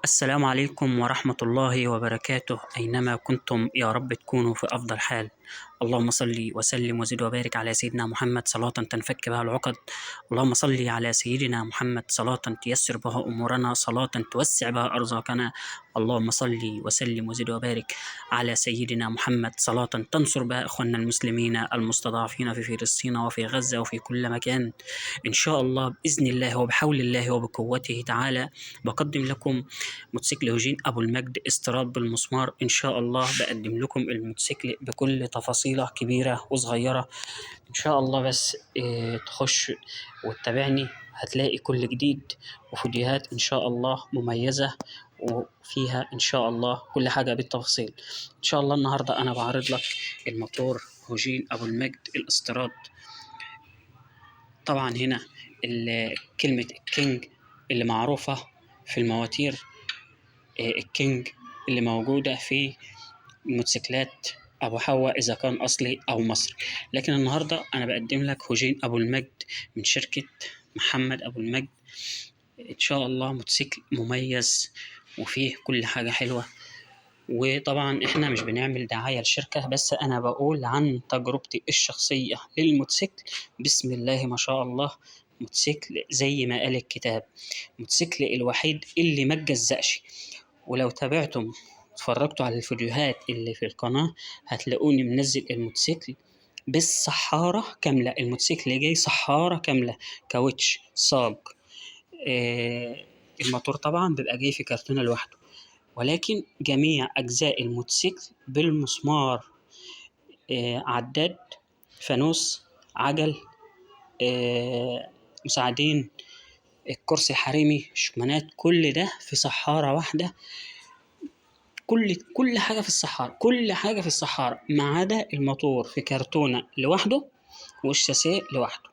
السلام عليكم ورحمة الله وبركاته، أينما كنتم يا رب تكونوا في أفضل حال. اللهم صل وسلم وزد وبارك على سيدنا محمد صلاة تنفك بها العقد. اللهم صل على سيدنا محمد صلاة تيسر بها أمورنا، صلاة توسع بها أرزاقنا. اللهم صل وسلم وزد وبارك على سيدنا محمد صلاة تنصر بها إخواننا المسلمين المستضعفين في فلسطين وفي غزة وفي كل مكان. إن شاء الله بإذن الله وبحول الله وبقوته تعالى بقدم لكم موتوسيكل هوجين أبو المجد استيراد بالمسمار. إن شاء الله بقدم لكم الموتوسيكل بكل تفاصيله كبيرة وصغيرة. إن شاء الله بس تخش وتتابعني، هتلاقي كل جديد وفيديوهات إن شاء الله مميزة وفيها إن شاء الله كل حاجة بالتفاصيل. إن شاء الله النهاردة أنا بعرض لك الموتور هوجين أبو المجد الاستيراد. طبعا هنا كلمة الكينج اللي معروفة في المواتير، الكينج اللي موجودة في الموتوسيكلات أبو حوا إذا كان أصلي أو مصري. لكن النهاردة أنا بقدم لك هوجين أبو المجد من شركة محمد أبو المجد. إن شاء الله موتوسيكل مميز وفيه كل حاجة حلوة. وطبعا إحنا مش بنعمل دعاية للشركة، بس أنا بقول عن تجربتي الشخصية للموتوسيكل. بسم الله ما شاء الله، موتوسيكل زي ما قال الكتاب، موتوسيكل الوحيد اللي ما اتجزأش. ولو تابعتم اتفرجتوا على الفيديوهات اللي في القناة هتلاقوني منزل الموتوسيكل بالصحارة كاملة. الموتوسيكل جاي صحارة كاملة، كاوتش، صاج، الموتور طبعا بيبقى جاي في كرتونة لوحده، ولكن جميع أجزاء الموتوسيكل بالمسمار، عداد، فانوس، عجل، مساعدين، الكرسي الحريمي، شكمانات، كل ده في صحارة واحدة. كل حاجة في الصحارى، كل حاجة في الصحارى ما عدا الموتور في كرتونة لوحده والشاسيه لوحده.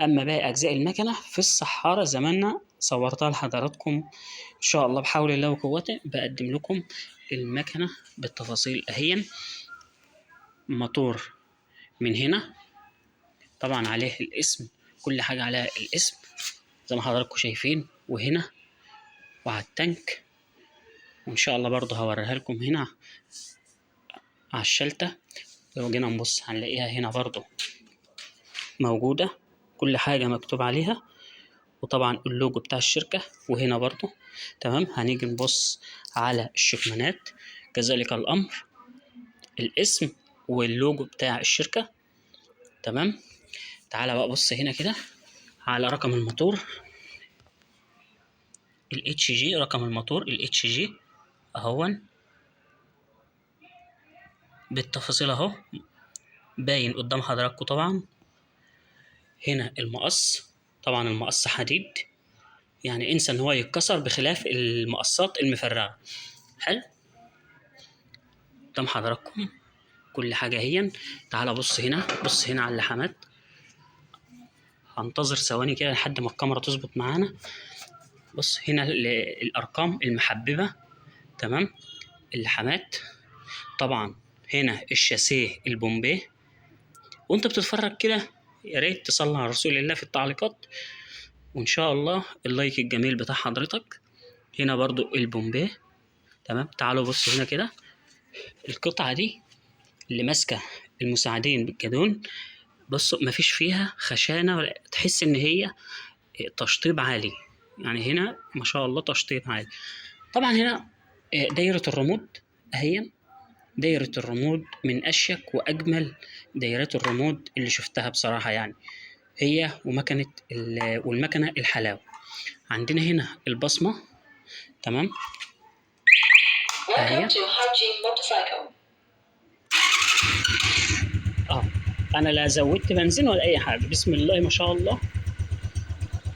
أما باقي أجزاء المكنة في الصحارى زماننا صورتها لحضراتكم. إن شاء الله بحول الله وقوته بقدم لكم المكنة بالتفاصيل أهيا. موتور من هنا طبعا عليه الاسم، كل حاجة عليها الاسم زي ما حضراتكم شايفين، وهنا وعلى التانك. وإن شاء الله برضه هوريها لكم هنا على الشلتة. لو جينا نبص هنلاقيها هنا برضو موجودة، كل حاجة مكتوب عليها، وطبعا اللوجو بتاع الشركة. وهنا برضو تمام. هنيجي نبص على الشكمانات كذلك الأمر، الاسم واللوجو بتاع الشركة. تمام. تعالى بقى بص هنا كده على رقم الموتور الاتش جي، رقم الموتور الاتش جي اهون بالتفاصيل اهو باين قدام حضراتكم. طبعا هنا المقص، طبعا المقص حديد، يعني انسى ان هو يتكسر بخلاف المقصات المفرغه. حلو. قدام حضراتكم كل حاجه هي. تعال بص هنا، بص هنا على اللحامات. هنتظر ثواني كده لحد ما الكاميرا تظبط معانا. بص هنا الارقام المحببه. تمام. اللحامات طبعا هنا الشاسيه البومبيه. وانت بتتفرج كده يا ريت تصلي على رسول الله في التعليقات، وان شاء الله اللايك الجميل بتاع حضرتك. هنا برضو البومبيه. تمام. تعالوا بصوا هنا كده، القطعة دي اللي ماسكة المساعدين بالجدون، بصوا مفيش فيها خشانة ولا تحس إن هي تشطيب عالي. يعني هنا ما شاء الله تشطيب عالي. طبعا هنا دايرة الرمود أهي. دايرة الرمود من أشيك وأجمل دايرات الرمود اللي شفتها بصراحة، يعني هي والمكنة الحلاوة. عندنا هنا البصمة. تمام. أهي. انا لا زودت بنزين ولا اي حاجه، بسم الله ما شاء الله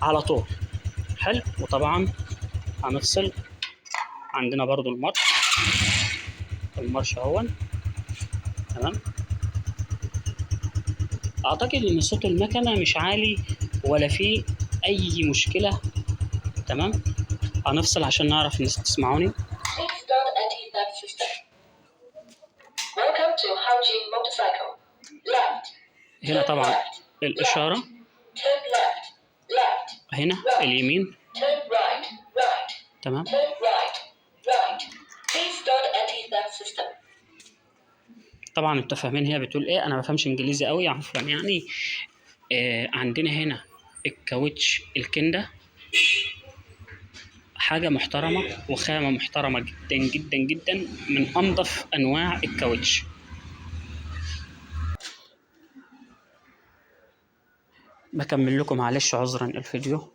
على طول. حلو. وطبعا هنفصل. عندنا برضو المارش اهون. تمام. اعتقد ان صوت المكنه مش عالي ولا فيه اي مشكله. تمام. هنفصل عشان نعرف الناس تسمعوني. هنا طبعا الاشاره، هنا اليمين. تمام. طبعا انتوا فاهمين هي بتقول ايه، انا ما بفهمش انجليزي قوي عفوا يعني. عندنا هنا الكاوتش الكندا حاجة محترمة وخامة محترمة جدا جدا جدا، من أنظف أنواع الكاوتش. بكمل لكم معلش عذرا الفيديو.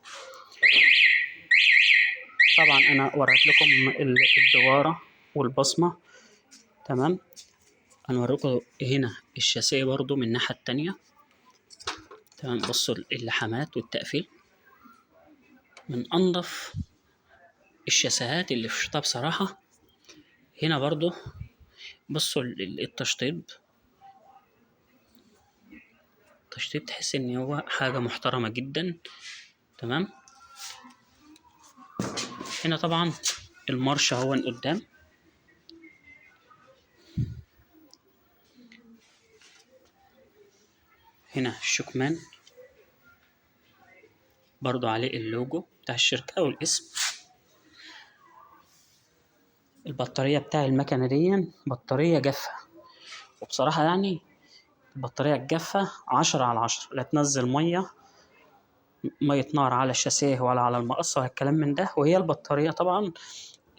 طبعا أنا وريت لكم الدوارة والبصمة، تمام. هنوريكم هنا الشاسيه برضو من الناحية التانية، تمام. بصوا اللحامات والتقفيل، من أنظف الشاسيهات اللي شفتها بصراحة. هنا برضو بصوا التشطيب، التشطيب تحس ان هو حاجة محترمة جدا، تمام. هنا طبعا المارش اهو قدام، هنا الشكمان برضو عليه اللوجو بتاع الشركة والاسم. البطارية بتاع المكنة دي بطارية جافة، وبصراحة يعني البطارية الجافة 10/10، لا تنزل مية نار على الشاسيه ولا على المقص ولا الكلام من ده. وهي البطارية طبعا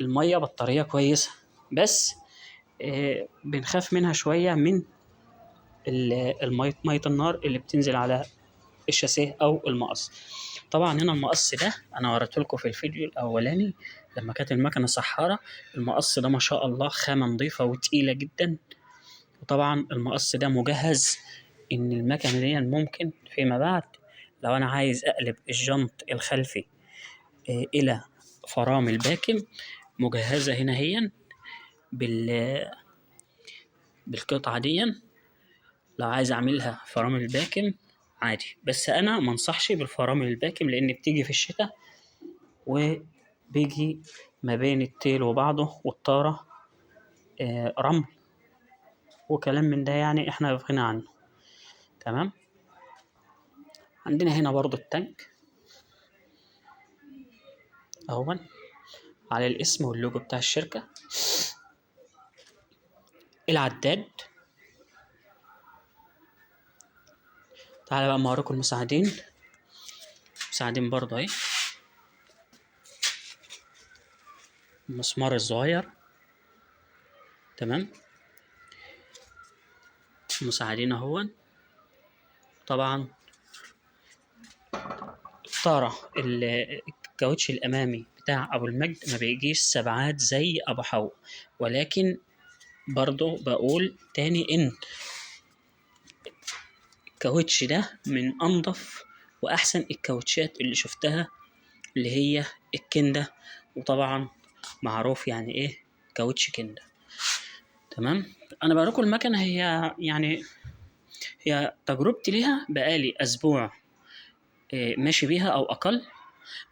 المية بطارية كويسة، بس بنخاف منها شوية من مية النار اللي بتنزل على الشاسيه أو المقص. طبعا هنا المقص ده أنا وريته لكم في الفيديو الأولاني لما كانت المكنة سحارة. المقص ده ما شاء الله خامة نظيفة وتقيلة جدا، وطبعا المقص ده مجهز إن المكنة دي ممكن فيما بعد لو أنا عايز أقلب الجنط الخلفي إلى فرامل باكم، مجهزة هنا هي بالقطعة دي. لو عايز أعملها فرامل باكم عادي، بس أنا منصحش بالفرامل الباكم لأن بتيجي في الشتاء وبيجي ما بين التيل وبعضه والطارة رمل وكلام من ده، يعني إحنا في غنى عنه، تمام. عندنا هنا برضو التانك أهو على الاسم واللوجو بتاع الشركة. العداد، تعالى بقى أوريكم المساعدين برضو اهي، المسمار الصغير، تمام. المساعدين اهو. طبعا الطارة الكاوتش الأمامي بتاع أبو المجد ما بيجيش سبعات زي أبو حو، ولكن برضو بقول تاني إن الكاوتش ده من أنظف وأحسن الكاوتشات اللي شفتها، اللي هي الكندا. وطبعا معروف يعني إيه كاوتش كندا، تمام. أنا بوريكم المكنة، هي يعني هي تجربتي ليها بقالي أسبوع ماشي بيها أو أقل،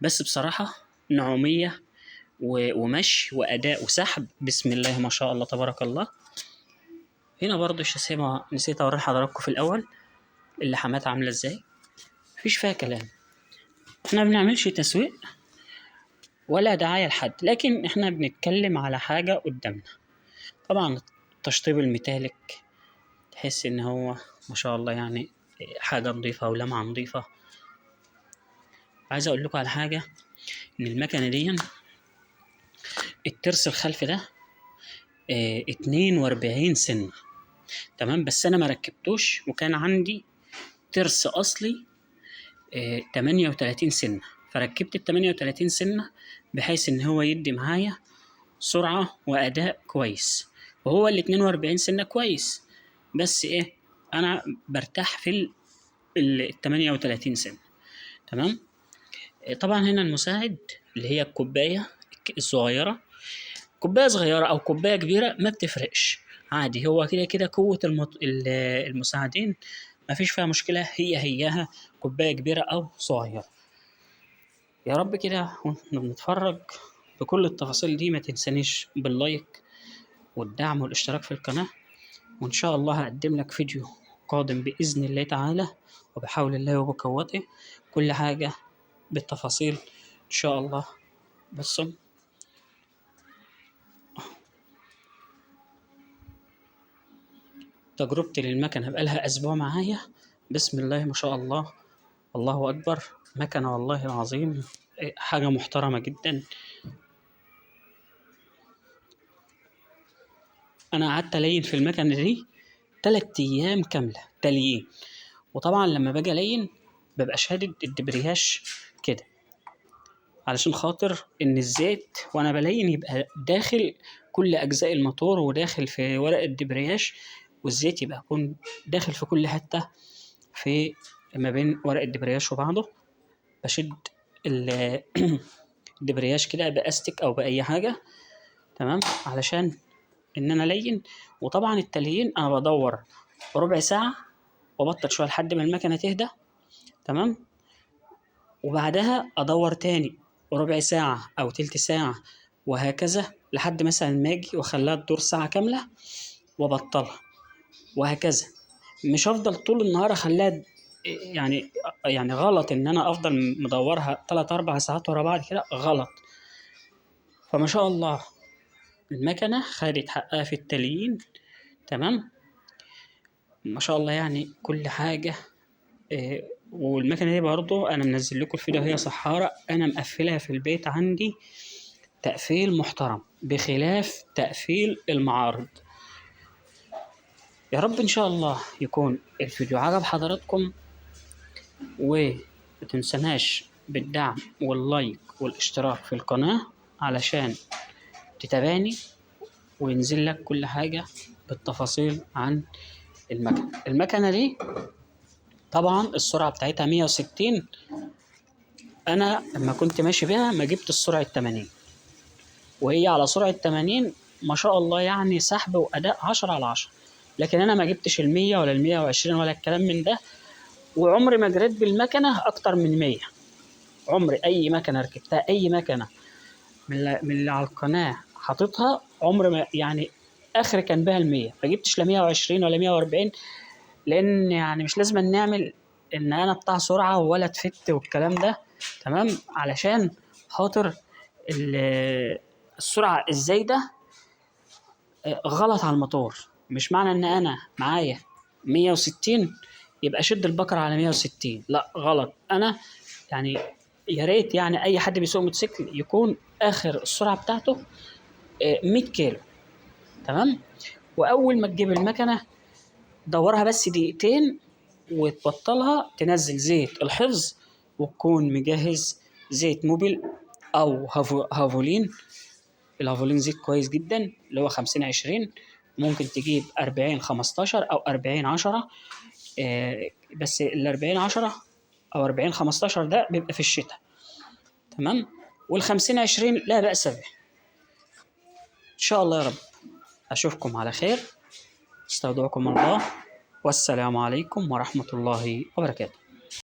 بس بصراحة نعومية ومشي وأداء وسحب بسم الله ما شاء الله تبارك الله. هنا برضو الشاسيه نسيت أوري حضراتكم في الأول اللحامات عاملة إزاي، مفيش فيها كلام. إحنا بنعملش تسويق ولا دعاية لحد، لكن إحنا بنتكلم على حاجة قدامنا. طبعا التشطيب الميتاليك تحس إن هو ما شاء الله يعني حاجة نظيفة ولمعة نظيفة. عايز أقول لكم على حاجة، إن المكنة دي الترس الخلفي ده 42 سنة، تمام. بس أنا ما ركبتوش، وكان عندي ترس أصلي 38 سنة، فركبت ال 38 سنة بحيث إن هو يدي معايا سرعة وأداء كويس، وهو ال 42 سنة كويس، بس إيه أنا برتاح في ال 38 سنة، تمام. طبعا هنا المساعد اللي هي الكوباية الصغيرة، كوباية صغيرة أو كوباية كبيرة ما بتفرقش عادي، هو كده كده قوة المساعدين ما فيش فيها مشكلة، هياها كوباية كبيرة أو صغيرة. يا رب كده واحنا بنتفرج بكل التفاصيل دي ما تنسانيش باللايك والدعم والاشتراك في القناة، وإن شاء الله هقدم لك فيديو قادم بإذن الله تعالى وبحول الله وبقوته، كل حاجة بالتفاصيل إن شاء الله. بس تجربتي للمكنة بقالها أسبوع معايا. بسم الله ما شاء الله، الله أكبر. مكنة والله العظيم حاجة محترمة جدا. أنا قعدت ألين في المكنة دي 3 أيام كاملة تليين. وطبعا لما باجي ألين ببقى شادد الدبرياش كده، علشان خاطر إن الزيت وأنا بلين يبقى داخل كل أجزاء الموتور وداخل في ورق الدبرياش، والزيت يكون داخل في كل حتة في ما بين ورق الدبرياش وبعضه. بشد ال- الدبرياش كده بأستك أو بأي حاجة، تمام، علشان إن أنا ألين. وطبعا التليين أنا بدور ربع ساعة وأبطل شوية لحد ما المكنة تهدى، تمام، وبعدها أدور تاني ربع ساعة أو تلت ساعة، وهكذا لحد مثلا ما أجي وأخليها تدور ساعة كاملة وأبطلها، وهكذا. مش هفضل طول النهار أخليها يعني يعني غلط إن أنا أفضل مدورها 3 4 ساعات ورا بعض كده، غلط. فما شاء الله المكنة خدت حقها في التليين، تمام، ما شاء الله يعني كل حاجة. والمكنة دي برضو أنا منزل لكم الفيديو، هي صحارة أنا مقفلها في البيت عندي تقفيل محترم بخلاف تقفيل المعارض. يا رب إن شاء الله يكون الفيديو عجب حضراتكم، ومتنسناش بالدعم واللايك والاشتراك في القناة علشان تتابعني وينزل لك كل حاجة بالتفاصيل عن المكنة دي. طبعا السرعة بتاعتها 160، أنا لما كنت ماشي بيها ما جبت السرعة 80، وهي على سرعة 80 ما شاء الله يعني سحب وأداء 10/10. لكن أنا ما جبتش 100 ولا 120 ولا الكلام من ده، وعمري ما جريت بالمكنة أكتر من 100. عمري أي مكنة ركبتها، أي مكنة من اللي على القناة حاططها، عمري ما يعني آخر كان بها 100. ما جبتش لا 120 ولا 140، لأن يعني مش لازم نعمل إن أنا بتاع سرعة ولا تفت والكلام ده، تمام، علشان خاطر السرعة الزايدة غلط على الموتور. مش معنى ان انا معايا 160 يبقى شد البكر على 160، لا غلط. انا يعني يا ريت يعني اي حد بيسوق موتوسيكل يكون اخر السرعه بتاعته 100 كيلو، تمام. واول ما تجيب المكنه دورها بس دقيقتين وتبطلها، تنزل زيت الحفظ، وتكون مجهز زيت موبيل او هافولين. الهافولين زيت كويس جدا اللي هو 50/20. ممكن تجيب 40/15 أو 40/10. بس ال40/10 أو 40/15 ده بيبقى في الشتاء، تمام. وال50/20 لا بأس به. إن شاء الله يا رب أشوفكم على خير. استودعكم الله، والسلام عليكم ورحمة الله وبركاته.